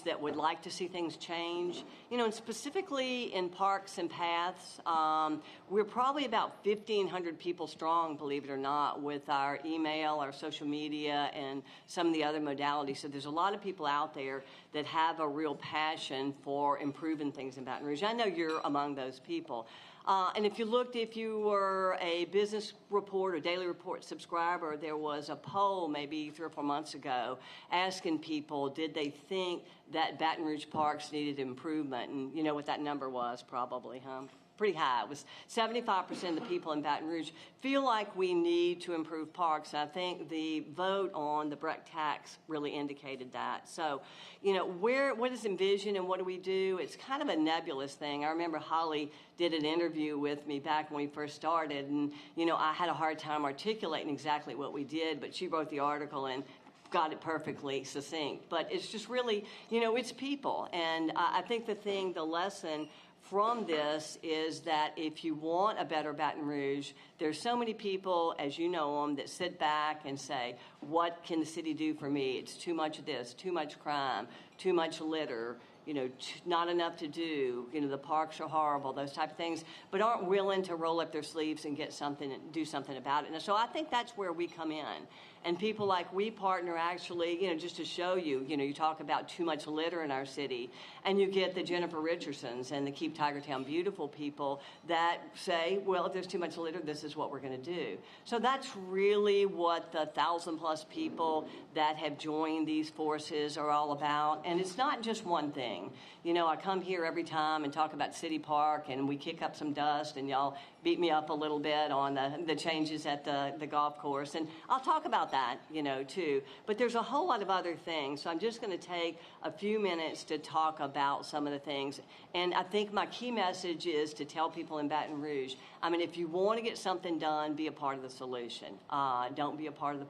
that would like to see things change. You know, and specifically in parks and paths, we're probably about 1,500 people strong, believe it or not, with our email, our social media, and some of the other modalities. So there's a lot of people out there that have a real passion for improving things in Baton Rouge. I know you're among those people. And if you were a business report or daily report subscriber, there was a poll maybe 3 or 4 months ago asking people, did they think that Baton Rouge parks needed improvement? And you know what that number was probably, huh? Pretty high. It was 75% of the people in Baton Rouge feel like we need to improve parks. I think the vote on the Breck tax really indicated that. So, you know, what is Envision and what do we do? It's kind of a nebulous thing. I remember Holly did an interview with me back when we first started, and, you know, I had a hard time articulating exactly what we did, but she wrote the article and got it perfectly succinct. But it's just really, you know, it's people. And I think the lesson from this is that if you want a better Baton Rouge, there's so many people, as you know them, that sit back and say, what can the city do for me? It's too much of this, too much crime, too much litter, you know, not enough to do, you know, the parks are horrible, those type of things, but aren't willing to roll up their sleeves and get something and do something about it. And so I think that's where we come in. And people like we partner actually, you know, just to show you, you know, you talk about too much litter in our city, and you get the Jennifer Richardsons and the Keep Tigertown Beautiful people that say, well, if there's too much litter, this is what we're going to do. So that's really what the 1,000+ people that have joined these forces are all about. And it's not just one thing. You know, I come here every time and talk about City Park, and we kick up some dust, and y'all beat me up a little bit on the changes at the golf course. And I'll talk about that, you know, too. But there's a whole lot of other things. So I'm just going to take a few minutes to talk about some of the things. And I think my key message is to tell people in Baton Rouge, I mean, if you want to get something done, be a part of the solution. Don't be a part of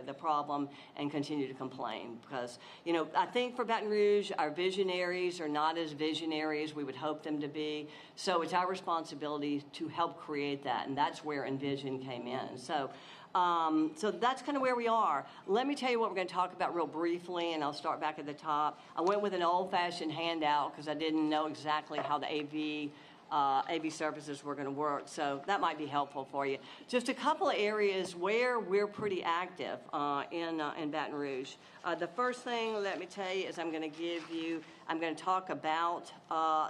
the problem and continue to complain, because, you know, I think for Baton Rouge, our visionaries are not as visionary as we would hope them to be. So it's our responsibility to help create that, and that's where Envision came in. So that's kind of where we are. Let me tell you what we're going to talk about real briefly, and I'll start back at the top. I went with an old-fashioned handout because I didn't know exactly how the AV services were going to work, so that might be helpful for you. Just a couple of areas where we're pretty active in Baton Rouge. The first thing, let me tell you, is I'm going to talk about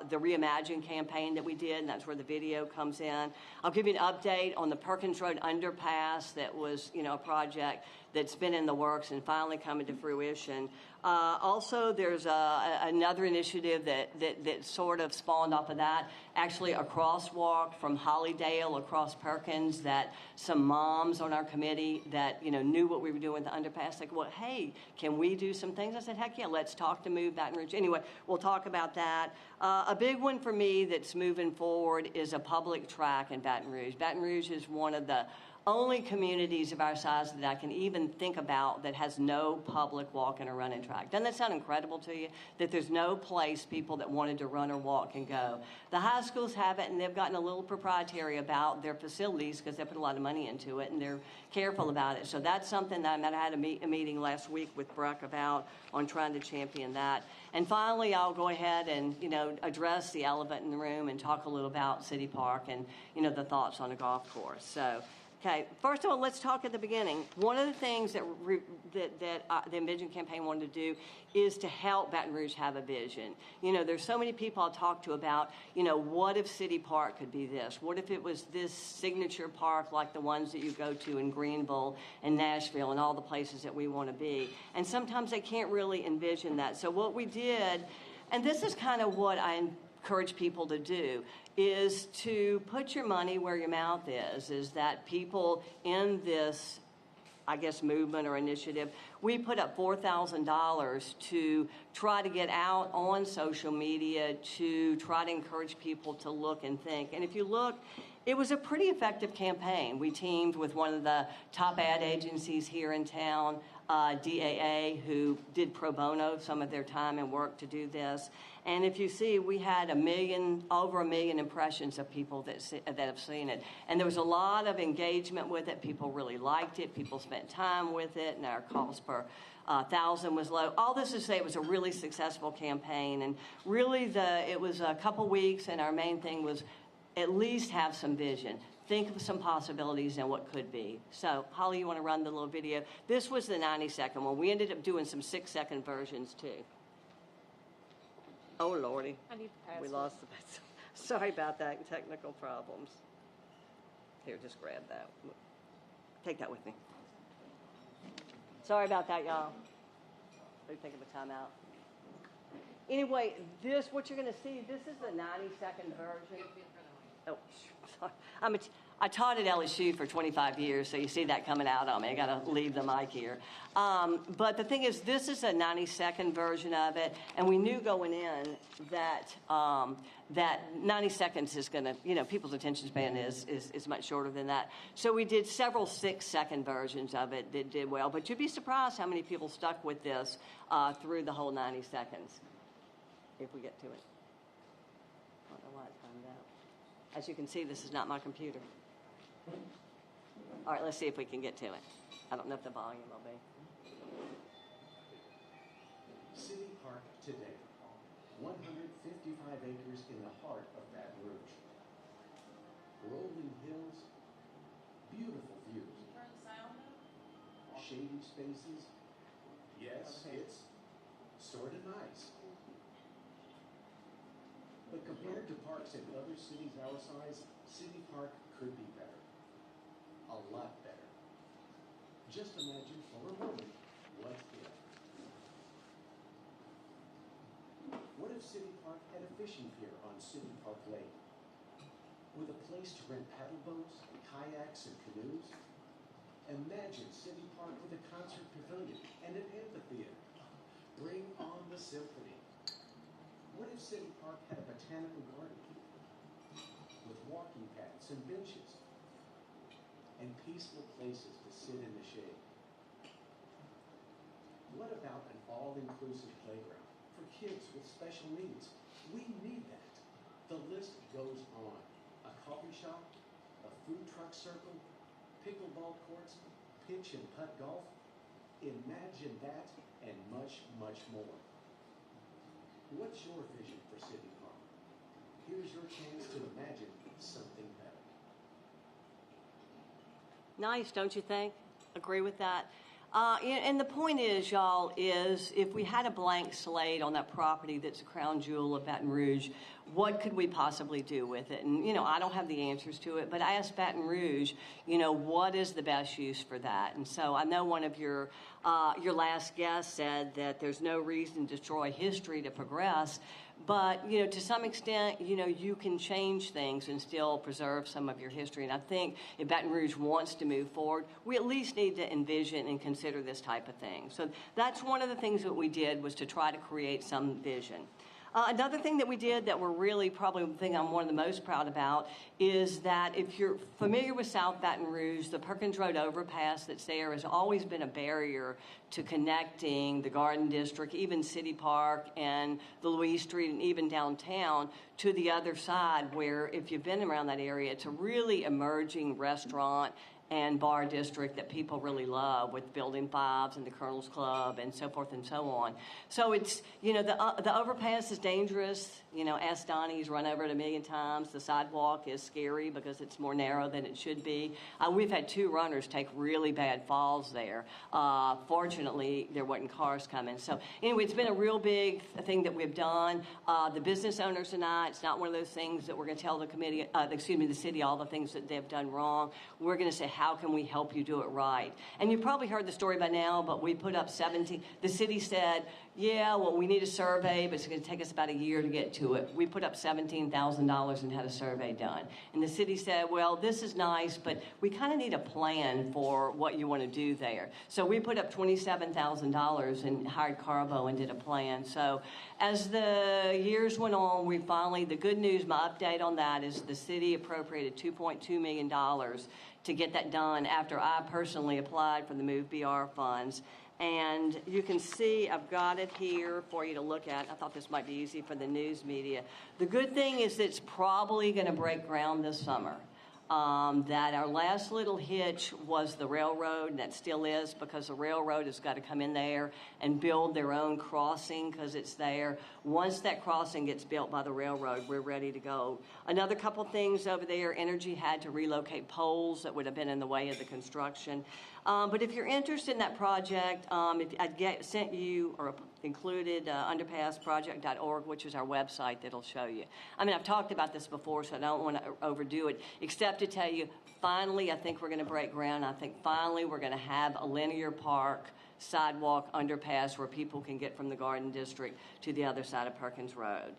the Reimagine campaign that we did, and that's where the video comes in. I'll give you an update on the Perkins Road underpass that was, you know, a project that's been in the works and finally coming to fruition. Also, there's another initiative that sort of spawned off of that, actually a crosswalk from Hollydale across Perkins that some moms on our committee that, you know, knew what we were doing with the underpass. Like, well, hey, can we do some things? I said, heck yeah, let's talk to Move Baton Rouge. Anyway, we'll talk about that. A big one for me that's moving forward is a public track in Baton Rouge. Baton Rouge is one of the only communities of our size that I can even think about that has no public walking or running track. Doesn't that sound incredible to you? That there's no place people that wanted to run or walk can go. The high schools have it, and they've gotten a little proprietary about their facilities because they put a lot of money into it, and they're careful about it. So that's something that I had a meeting last week with Breck about on trying to champion that. And finally, I'll go ahead and, you know, address the elephant in the room and talk a little about City Park and, you know, the thoughts on a golf course. So, okay, first of all, let's talk at the beginning. One of the things that the Envision campaign wanted to do is to help Baton Rouge have a vision. You know, there's so many people I'll talk to about, you know, what if City Park could be this? What if it was this signature park like the ones that you go to in Greenville and Nashville and all the places that we want to be? And sometimes they can't really envision that. So what we did, and this is kind of what I encourage people to do, is to put your money where your mouth is that people in this, I guess, movement or initiative, we put up $4,000 to try to get out on social media to try to encourage people to look and think. And if you look, it was a pretty effective campaign. We teamed with one of the top ad agencies here in town, DAA, who did pro bono some of their time and work to do this. And if you see, we had over a million impressions of people that have seen it. And there was a lot of engagement with it. People really liked it. People spent time with it, and our cost per 1,000 was low. All this to say it was a really successful campaign, and really it was a couple weeks, and our main thing was at least have some vision. Think of some possibilities and what could be. So, Holly, you want to run the little video? This was the 90-second one. We ended up doing some 6-second versions, too. Oh, Lordy. I need the password. We lost the password. Sorry about that, technical problems. Here, just grab that. Take that with me. Sorry about that, y'all. They're taking the time out. Anyway, what you're going to see, this is the 90-second version. Oh, sorry. I taught at LSU for 25 years, so you see that coming out on me. I got to leave the mic here. But the thing is, this is a 90-second version of it, and we knew going in that that 90 seconds is going to, people's attention span is much shorter than that. So we did several 6-second versions of it that did well. But you'd be surprised how many people stuck with this through the whole 90 seconds, if we get to it. I don't know why it timed out. As you can see, this is not my computer. All right, let's see if we can get to it. I don't know if the volume will be. City Park today. 155 acres in the heart of Baton Rouge. Rolling hills, beautiful views. Shady spaces. Yes, it's sort of nice. But compared to parks in other cities our size, City Park could be better. A lot better. Just imagine for a moment, what if? What if City Park had a fishing pier on City Park Lake? With a place to rent paddle boats, kayaks, and canoes? Imagine City Park with a concert pavilion and an amphitheater. Bring on the symphony. What if City Park had a botanical garden with walking paths and benches and peaceful places to sit in the shade? What about an all-inclusive playground for kids with special needs? We need that. The list goes on. A coffee shop, a food truck circle, pickleball courts, pitch and putt golf. Imagine that and much, much more. What's your vision for City Park? Here's your chance to imagine something better. Nice, don't you think? Agree with that? And the point is, y'all, is if we had a blank slate on that property that's a crown jewel of Baton Rouge, what could we possibly do with it? And, I don't have the answers to it, but I asked Baton Rouge, what is the best use for that? And so I know one of your last guests said that there's no reason to destroy history to progress. But, to some extent, you can change things and still preserve some of your history. And I think if Baton Rouge wants to move forward, we at least need to envision and consider this type of thing. So that's one of the things that we did, was to try to create some vision. Another thing that we did that we're really probably the thing I'm one of the most proud about is that if you're familiar with South Baton Rouge, the Perkins Road overpass that's there has always been a barrier to connecting the Garden District, even City Park and the Louise Street and even downtown to the other side, where if you've been around that area, it's a really emerging restaurant and bar district that people really love, with Building 5s and the Colonel's Club and so forth and so on. So it's, the overpass is dangerous. Ask Donnie, he's run over it a million times. The sidewalk is scary because it's more narrow than it should be. We've had 2 runners take really bad falls there. Fortunately, there wasn't cars coming. So anyway, it's been a real big thing that we've done. The business owners tonight, it's not one of those things that we're going to tell the city all the things that they've done wrong. We're going to say, how can we help you do it right? And you've probably heard the story by now, but we put up 17. The city said, we need a survey, but it's going to take us about a year to get to it. We put up $17,000 and had a survey done. And the city said, well, this is nice, but we kind of need a plan for what you want to do there. So we put up $27,000 and hired Carbo and did a plan. So as the years went on, the good news, my update on that is the city appropriated $2.2 million to get that done after I personally applied for the Move BR funds. And you can see I've got it here for you to look at. I thought this might be easy for the news media. The good thing is it's probably going to break ground this summer. that our last little hitch was the railroad, and that still is, because the railroad has got to come in there and build their own crossing because it's there. Once that crossing gets built by the railroad, we're ready to go. Another couple things over there, Energy had to relocate poles that would have been in the way of the construction. But if you're interested in that project, sent you or included underpassproject.org, which is our website that'll show you. I mean, I've talked about this before, so I don't want to overdo it, except to tell you, finally, I think we're going to break ground. I think finally we're going to have a linear park sidewalk underpass where people can get from the Garden District to the other side of Perkins Road.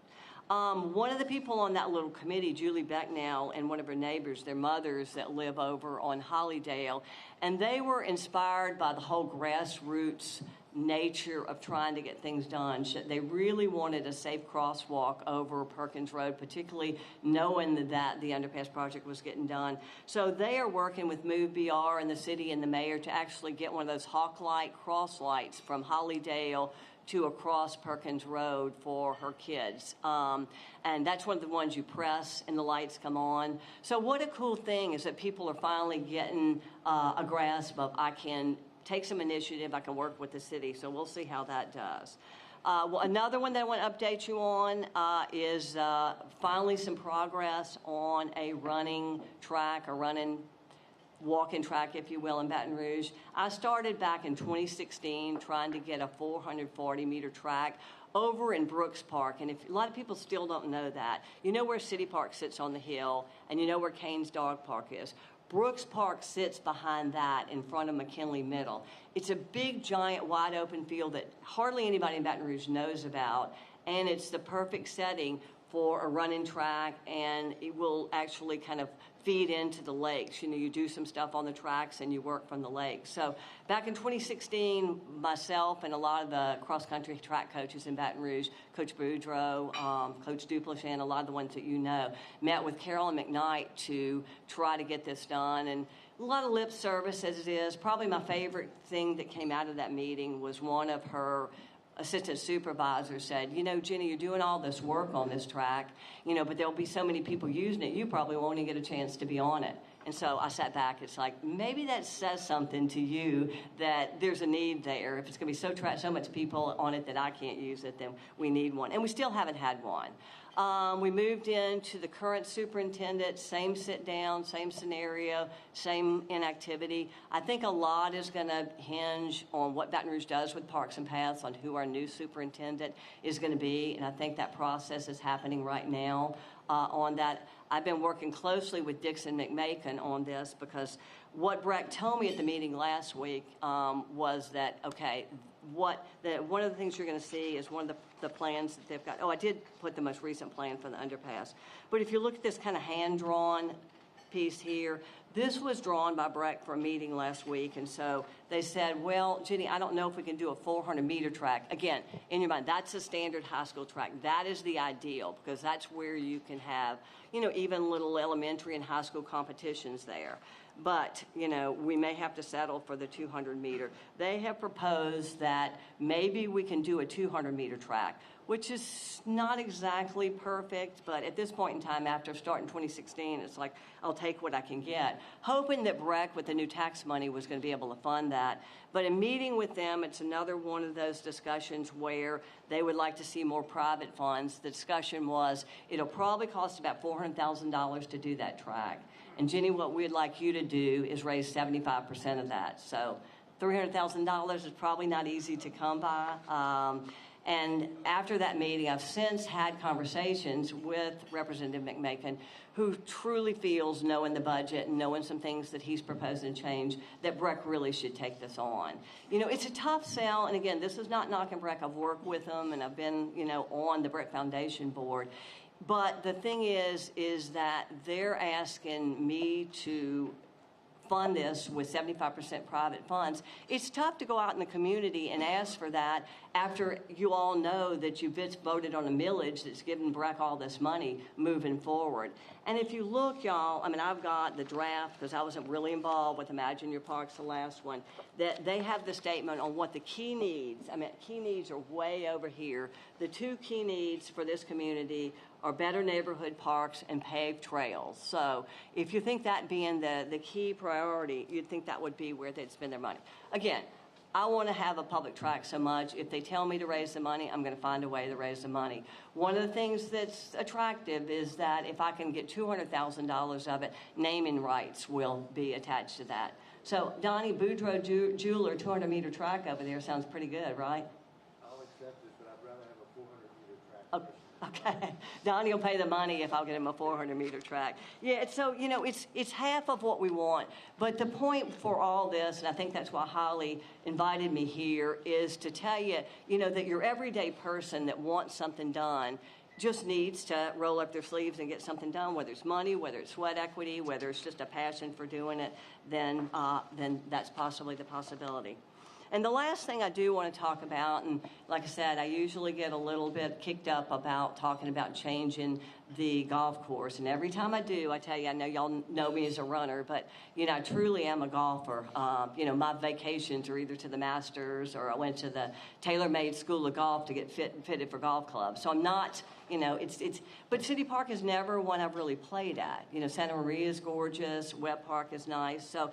One of the people on that little committee, Julie Becknell, and one of her neighbors, their mothers that live over on Hollydale, and they were inspired by the whole grassroots nature of trying to get things done. They really wanted a safe crosswalk over Perkins Road, particularly knowing that the underpass project was getting done. So they are working with Move BR and the city and the mayor to actually get one of those hawk light cross lights from Hollydale to across Perkins Road for her kids. And that's one of the ones you press and the lights come on. So what a cool thing is that people are finally getting a grasp of, I can take some initiative, I can work with the city. So we'll see how that does. Well, another one that I want to update you on is finally some progress on a running track, walking track, if you will, in Baton Rouge. I started back in 2016 trying to get a 440-meter track over in Brooks Park. And a lot of people still don't know that. You know where City Park sits on the hill, and you know where Kane's Dog Park is. Brooks Park sits behind that in front of McKinley Middle. It's a big, giant, wide-open field that hardly anybody in Baton Rouge knows about, and it's the perfect setting for a running track, and it will actually kind of feed into the lakes. You know, you do some stuff on the tracks and you work from the lakes. So back in 2016, myself and a lot of the cross-country track coaches in Baton Rouge, Coach Boudreaux, Coach Duplichan, a lot of the ones that you know, met with Carolyn McKnight to try to get this done. And a lot of lip service as it is. Probably my favorite thing that came out of that meeting was one of her assistant supervisor said, you know, Jenny, you're doing all this work on this track, you know, but there'll be so many people using it, you probably won't even get a chance to be on it. And so I sat back. It's like, maybe that says something to you that there's a need there. If it's going to be so much people on it that I can't use it, then we need one. And we still haven't had one. We moved into the current superintendent, same sit down, same scenario, same inactivity. I think a lot is going to hinge on what Baton Rouge does with Parks and Paths, on who our new superintendent is going to be, and I think that process is happening right now on that. I've been working closely with Dixon McMakin on this because what Breck told me at the meeting last week was that, okay, one of the things you're going to see is one of the plans that they've got. Oh, I did put the most recent plan for the underpass. But if you look at this kind of hand-drawn piece here, this was drawn by Breck for a meeting last week, and so they said, well, Jenny, I don't know if we can do a 400-meter track. Again, in your mind, that's a standard high school track. That is the ideal because that's where you can have, you know, even little elementary and high school competitions there. But, you know, we may have to settle for the 200-meter. They have proposed that maybe we can do a 200-meter track, which is not exactly perfect, but at this point in time, after starting 2016, it's like, I'll take what I can get. Hoping that Breck, with the new tax money, was going to be able to fund that. But in meeting with them, it's another one of those discussions where they would like to see more private funds. The discussion was, it'll probably cost about $400,000 to do that track. And Jenny, what we'd like you to do is raise 75% of that. So $300,000 is probably not easy to come by. And after that meeting, I've since had conversations with Representative McMakin, who truly feels, knowing the budget and knowing some things that he's proposing to change, that Breck really should take this on. You know, it's a tough sell. And again, this is not knocking Breck. I've worked with him and I've been, you know, on the Breck Foundation board. But the thing is that they're asking me to fund this with 75% private funds. It's tough to go out in the community and ask for that after you all know that you voted on a millage that's given Breck all this money moving forward. And if you look, y'all, I mean, I've got the draft because I wasn't really involved with Imagine Your Parks, the last one, that they have the statement on what the key needs. I mean, key needs are way over here. The two key needs for this community are better neighborhood parks and paved trails. So if you think that being the key priority, you'd think that would be where they'd spend their money. Again, I want to have a public track so much. If they tell me to raise the money, I'm going to find a way to raise the money. One of the things that's attractive is that if I can get $200,000 of it, naming rights will be attached to that. So Donnie Boudreaux Jeweler 200-meter track over there sounds pretty good, right? I'll accept it, but I'd rather have a 400-meter track. Okay, Donnie will pay the money if I'll get him a 400-meter track. Yeah, so, you know, it's half of what we want. But the point for all this, and I think that's why Holly invited me here, is to tell you, you know, that your everyday person that wants something done just needs to roll up their sleeves and get something done, whether it's money, whether it's sweat equity, whether it's just a passion for doing it, then that's possibly the possibility. And the last thing I do want to talk about, and like I said, I usually get a little bit kicked up about talking about changing the golf course. And every time I do, I tell you, I know y'all know me as a runner, but, you know, I truly am a golfer. You know, my vacations are either to the Masters or I went to the tailor-made school of golf to get fitted for golf clubs. So I'm not, you know, but City Park is never one I've really played at. You know, Santa Maria is gorgeous, Webb Park is nice. So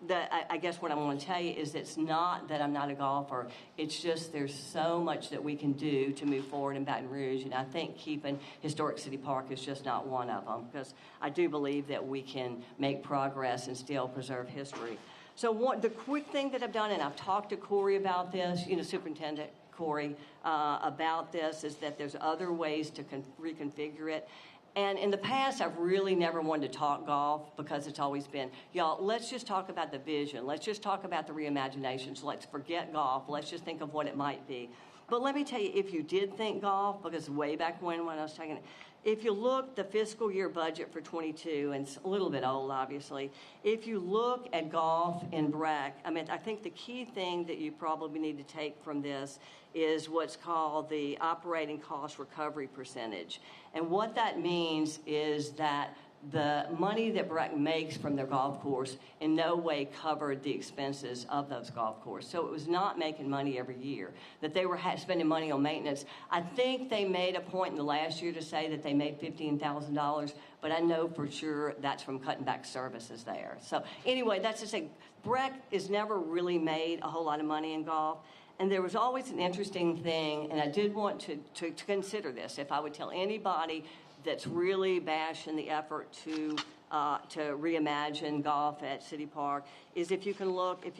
I guess what I want to tell you is it's not that I'm not a golfer. It's just there's so much that we can do to move forward in Baton Rouge, and I think keeping Historic City Park is just not one of them, because I do believe that we can make progress and still preserve history. So the quick thing that I've done, and I've talked to Corey about this, you know, Superintendent Corey, about this, is that there's other ways to reconfigure it. And in the past, I've really never wanted to talk golf because it's always been, y'all, let's just talk about the vision. Let's just talk about the reimaginations. Let's forget golf. Let's just think of what it might be. But let me tell you, if you did think golf, because way back when I was talking, if you look the fiscal year budget for 22, and it's a little bit old, obviously, if you look at golf in Breck, I mean, I think the key thing that you probably need to take from this is what's called the operating cost recovery percentage. And what that means is that the money that Breck makes from their golf course in no way covered the expenses of those golf courses. So it was not making money every year, that they were spending money on maintenance. I think they made a point in the last year to say that they made $15,000, but I know for sure that's from cutting back services there. So anyway, that's to say, Breck has never really made a whole lot of money in golf. And there was always an interesting thing, and I did want to consider this. If I would tell anybody that's really bashing the effort to reimagine golf at City Park, is if you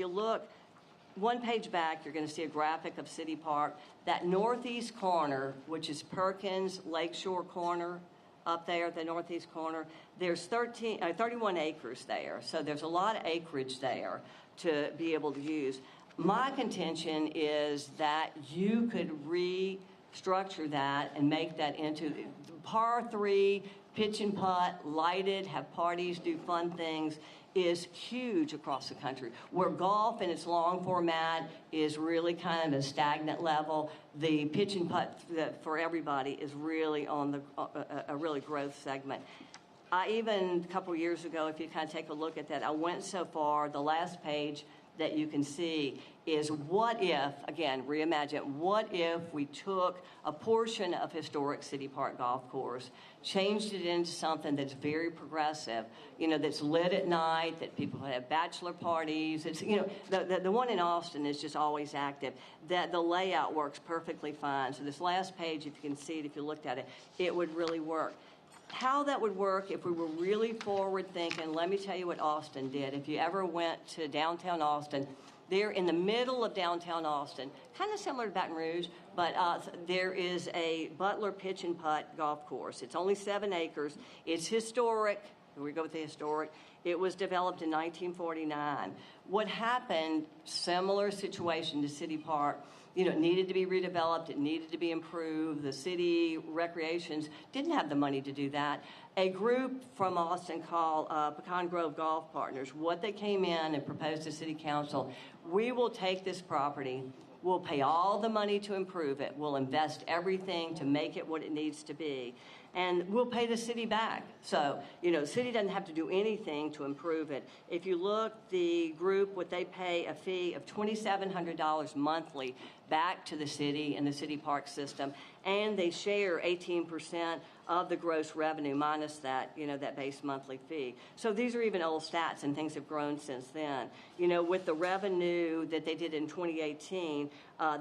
look one page back, you're going to see a graphic of City Park. That northeast corner, which is Perkins Lakeshore corner, up there at the northeast corner, there's 31 acres there. So there's a lot of acreage there to be able to use. My contention is that you could restructure that and make that into par 3, pitch and putt, lighted, have parties, do fun things, is huge across the country. Where golf in its long format is really kind of a stagnant level, the pitch and putt for everybody is really on a really growth segment. I even, a couple years ago, if you kind of take a look at that, I went so far, the last page that you can see is what if, again, reimagine, what if we took a portion of Historic City Park Golf Course, changed it into something that's very progressive, you know, that's lit at night, that people have bachelor parties. It's, you know, the one in Austin is just always active. That the layout works perfectly fine. So this last page, if you can see it, if you looked at it, it would really work. How that would work if we were really forward thinking, let me tell you what Austin did. If you ever went to downtown Austin, there in the middle of downtown Austin, kind of similar to Baton Rouge, but there is a Butler pitch and putt golf course. It's only 7 acres. It's historic. Here we go with the historic. It was developed in 1949. What happened, similar situation to City Park, you know, it needed to be redeveloped. It needed to be improved. The city recreations didn't have the money to do that. A group from Austin called Pecan Grove Golf Partners, what they came in and proposed to City Council, we will take this property, We'll pay all the money to improve it. We'll invest everything to make it what it needs to be. And we'll pay the city back. So, the city doesn't have to do anything to improve it. If you look, the group, what they pay a fee of $2,700 monthly back to the city and the city park system, and they share 18% of the gross revenue minus that, that base monthly fee. So these are even old stats, and things have grown since then. With the revenue that they did in 2018,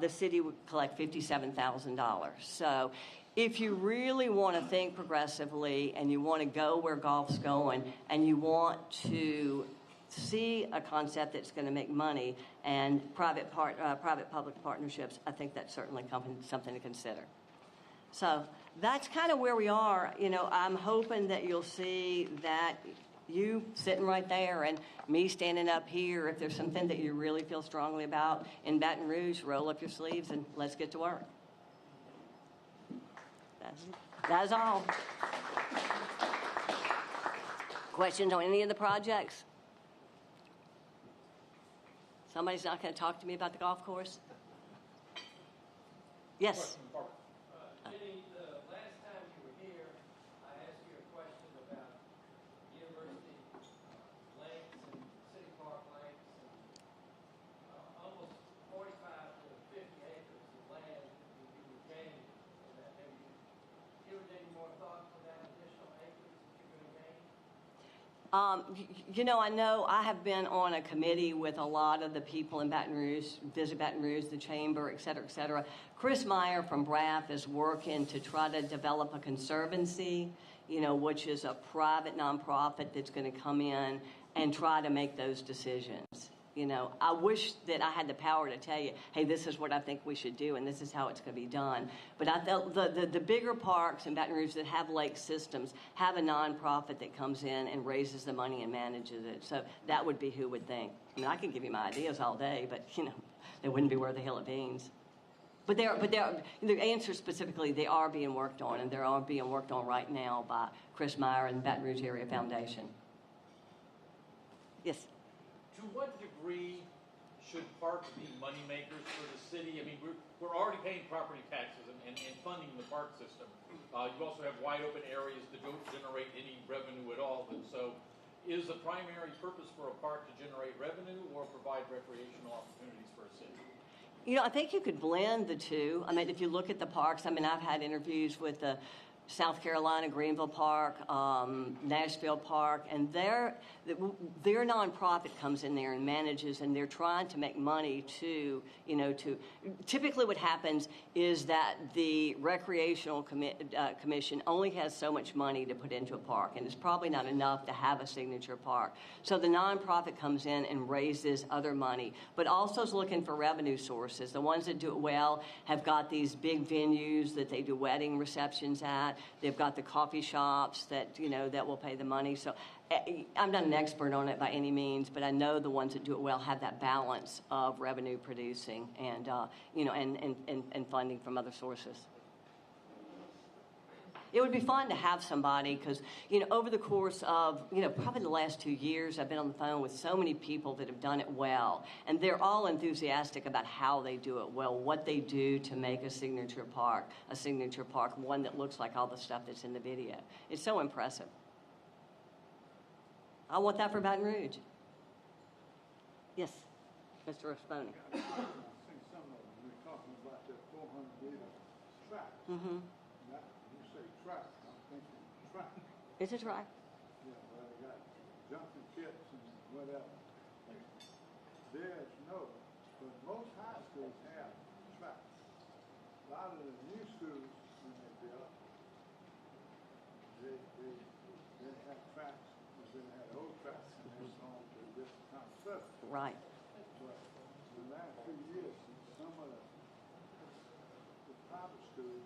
the city would collect $57,000. So if you really want to think progressively and you want to go where golf's going and you want to see a concept that's going to make money and private-public partnerships, I think that's certainly something to consider. So that's kind of where we are. I'm hoping that you'll see that you sitting right there and me standing up here, if there's something that you really feel strongly about in Baton Rouge, roll up your sleeves and let's get to work. That's all. Questions on any of the projects? Somebody's not going to talk to me about the golf course? Yes. Jenni, the last time you were here, I asked you a question about university lakes and city park lakes and almost 45 to 50 acres of land that you would gain from that. Have you given any more thought to that additional acres that you're going to gain? I know I have been on a committee with a lot of the people in Baton Rouge, Visit Baton Rouge, the Chamber, et cetera, et cetera. Chris Meyer from BRAF is working to try to develop a conservancy, which is a private nonprofit that's going to come in and try to make those decisions. I wish that I had the power to tell you, hey, this is what I think we should do and this is how it's going to be done. But I felt the bigger parks in Baton Rouge that have lake systems have a nonprofit that comes in and raises the money and manages it. So that would be who would think. I can give you my ideas all day, but, they wouldn't be worth a hill of beans. But the answer specifically, they are being worked on, and they're all being worked on right now by Chris Meyer and the Baton Rouge Area Foundation. Yes? To what degree should parks be moneymakers for the city? I mean, we're already paying property taxes and funding the park system. You also have wide open areas that don't generate any revenue at all. And so is the primary purpose for a park to generate revenue or provide recreational opportunities for a city? I think you could blend the two. If you look at the parks, I've had interviews with the South Carolina, Greenville Park, Nashville Park, and their nonprofit comes in there and manages, and they're trying to make money to typically what happens is that the recreational commission only has so much money to put into a park, and it's probably not enough to have a signature park. So the nonprofit comes in and raises other money, but also is looking for revenue sources. The ones that do it well have got these big venues that they do wedding receptions at. They've got the coffee shops that that will pay the money. So I'm not an expert on it by any means, but I know the ones that do it well have that balance of revenue producing and and funding from other sources. It would be fun to have somebody because, over the course of, probably the last 2 years, I've been on the phone with so many people that have done it well. And they're all enthusiastic about how they do it well, what they do to make a signature park, one that looks like all the stuff that's in the video. It's so impressive. I want that for Baton Rouge. Yes, Mr. Rasponi. I've seen some of them. We're talking about that 400-meter track. Mm-hmm. Now, you say track, I'm thinking track. It's a track. Yeah, well, they got jumping kits and whatever. There's no, but most high schools have tracks. A lot of the new schools, when they build, they have tracks, and then they had old tracks, and they're going to this kind of stuff. Right. But the last few years, some of the private schools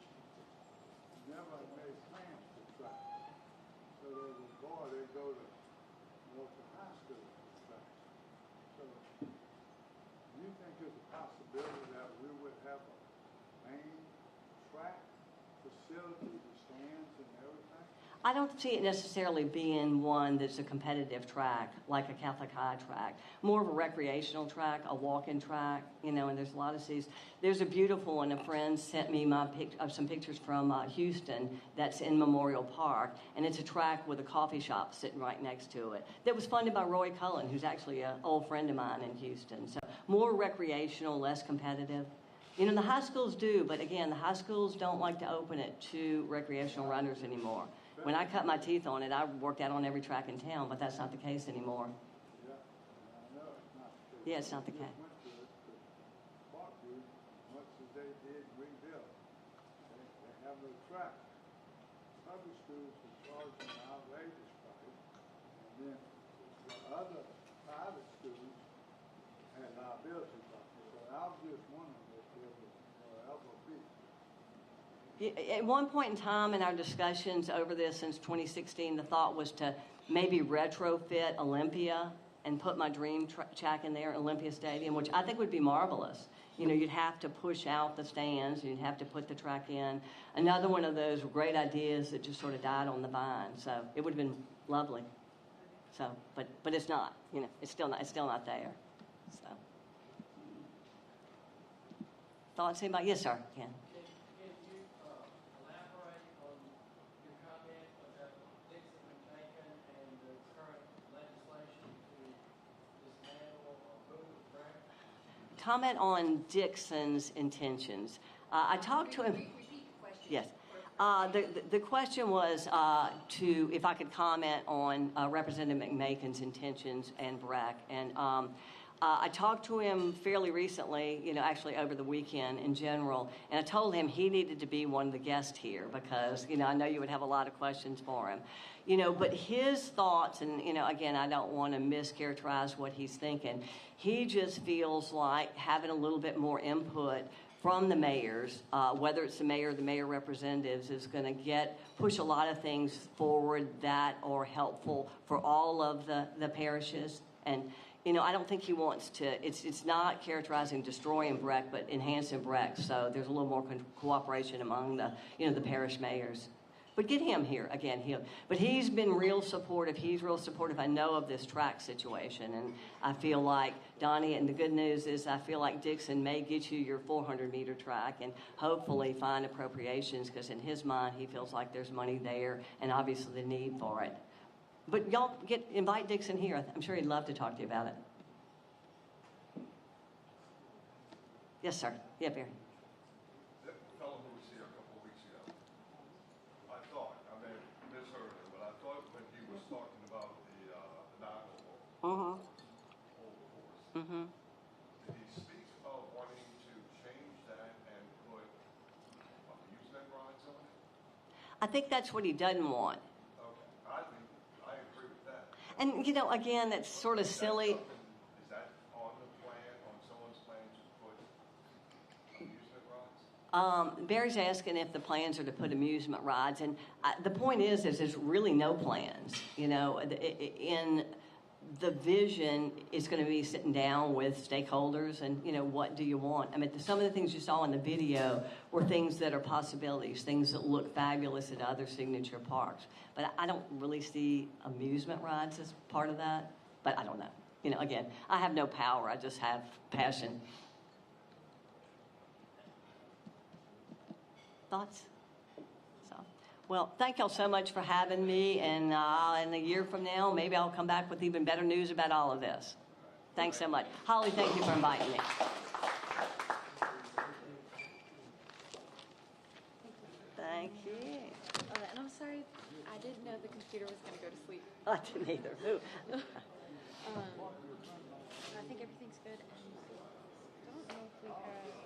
never made plans for track. So they would go to local high school tracks. So do you think there's a possibility that we would have a main track facility with stands and everything? I don't see it necessarily being one that's a competitive track, like a Catholic High track. More of a recreational track, a walk-in track, and there's a lot of these. There's a beautiful one. A friend sent me some pictures from Houston that's in Memorial Park, and it's a track with a coffee shop sitting right next to it that was funded by Roy Cullen, who's actually an old friend of mine in Houston. So more recreational, less competitive. The high schools do, but again, the high schools don't like to open it to recreational runners anymore. When I cut my teeth on it, I worked out on every track in town, but that's not the case anymore. Yeah, I know it's not the case. Yeah, it's not the case. Went to it, but Parkview, much as they did Greenville, they have no track. Public schools are charging an outrageous price, and then the other private schools had liability buckets. So I was just wondering if there was ever be. At one point in time in our discussions over this since 2016, the thought was to maybe retrofit Olympia and put my dream track in there, Olympia Stadium, which I think would be marvelous. You'd have to push out the stands, and you'd have to put the track in. Another one of those great ideas that just sort of died on the vine. So it would have been lovely. So, but it's not. It's still not there. So, thoughts, anybody? Yes, sir. Ken. Comment on Dixon's intentions. I talked to him. Repeat the question. Yes. The question was if I could comment on Representative McMakin's intentions and Breck. And I talked to him fairly recently, actually over the weekend in general, and I told him he needed to be one of the guests here because, I know you would have a lot of questions for him. But his thoughts, and, again, I don't want to mischaracterize what he's thinking. He just feels like having a little bit more input from the mayors, whether it's the mayor or the mayor representatives, is going to push a lot of things forward that are helpful for all of the parishes. And, I don't think he wants to, it's not characterizing destroying Breck, but enhancing Breck. So there's a little more cooperation among the parish mayors. But get him here again. But he's been real supportive. He's real supportive, I know, of this track situation. And I feel like, Donnie, and the good news is I feel like Dixon may get you your 400-meter track and hopefully find appropriations because in his mind he feels like there's money there and obviously the need for it. But y'all invite Dixon here. I'm sure he'd love to talk to you about it. Yes, sir. Yeah, Barry. Over the course. Mm-hmm. Did he speak of wanting to change that and put amusement rides on it? I think that's what he doesn't want. Okay, I agree with that. And, again, that's sort of silly. Is that on the plan, on someone's plan to put amusement rides? Barry's asking if the plans are to put amusement rides. And the point is there's really no plans. In the vision is going to be sitting down with stakeholders and, what do you want? I mean, some of the things you saw in the video were things that are possibilities, things that look fabulous at other signature parks. But I don't really see amusement rides as part of that. But I don't know. Again, I have no power. I just have passion. Thoughts? Well, thank y'all so much for having me, and in a year from now, maybe I'll come back with even better news about all of this. Thanks so much. Holly, thank you for inviting me. Thank you. And I'm sorry, I didn't know the computer was going to go to sleep. I didn't either. I think everything's good. And I don't know if we have...